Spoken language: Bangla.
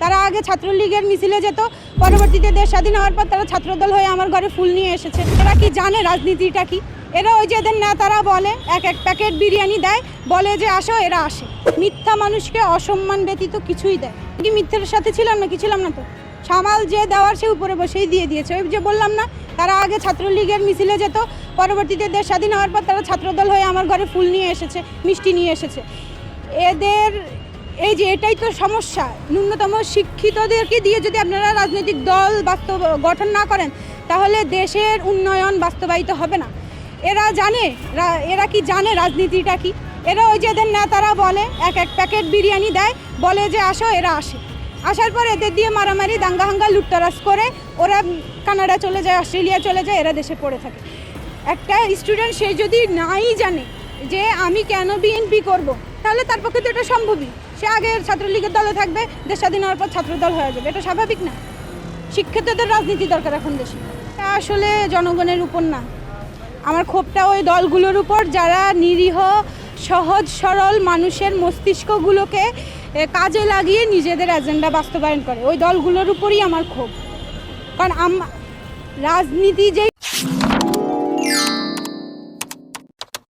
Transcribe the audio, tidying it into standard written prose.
তারা আগে ছাত্রলীগের মিছিলে যেত, পরবর্তীতে দেশ স্বাধীন হওয়ার পর তারা ছাত্রদল হয়ে আমার ঘরে ফুল নিয়ে এসেছে। এরা কি জানে রাজনীতিটা কি? এরা ওই যে এদের নেতারা বলে এক প্যাকেট বিরিয়ানি দেয়, বলে যে আসো, এরা আসে। মিথ্যা মানুষকে অসম্মান ব্যতীত কিছুই দেয়। কি মিথ্যের সাথে ছিলাম না? কি ছিলাম না তো। সামাল যে দেওয়ার সে উপরে বসেই দিয়ে দিয়েছে। ওই যে বললাম না, তারা আগে ছাত্রলীগের মিছিলে যেত, পরবর্তীতে দেশ স্বাধীন হওয়ার পর তারা ছাত্রদল হয়ে আমার ঘরে ফুল নিয়ে এসেছে, মিষ্টি নিয়ে এসেছে। এদের এই যে এটাই তো সমস্যা। ন্যূনতম শিক্ষিতদেরকে দিয়ে যদি আপনারা রাজনৈতিক দল গঠন না করেন, তাহলে দেশের উন্নয়ন বাস্তবায়িত হবে না। এরা জানে, এরা কি জানে রাজনীতিটা কি? এরা ওই যে এদের নেতারা বলে এক প্যাকেট বিরিয়ানি দেয়, বলে যে আসো, এরা আসে। আসার পর এদের দিয়ে মারামারি, দাঙ্গা লুটতরাজ করে ওরা কানাডা চলে যায়, অস্ট্রেলিয়া চলে যায়, এরা দেশে পড়ে থাকে। একটা স্টুডেন্ট সে যদি নাই জানে যে আমি কেন বিএনপি করব, তাহলে তার পক্ষে তো এটা সম্ভবই। সে আগে ছাত্রলীগের দলে থাকবে, দেশ স্বাধীন হওয়ার পর ছাত্রদল হয়ে যাবে। এটা স্বাভাবিক না? শিক্ষিতদের রাজনীতি দরকার এখন দেশে। তা আসলে জনগণের উপর না, আমার ক্ষোভটা ওই দলগুলোর উপর যারা নিরীহ সহজ সরল মানুষের মস্তিষ্কগুলোকে কাজে লাগিয়ে নিজেদের এজেন্ডা বাস্তবায়ন করে, ওই দলগুলোর উপরই আমার ক্ষোভ। কারণ রাজনীতি যে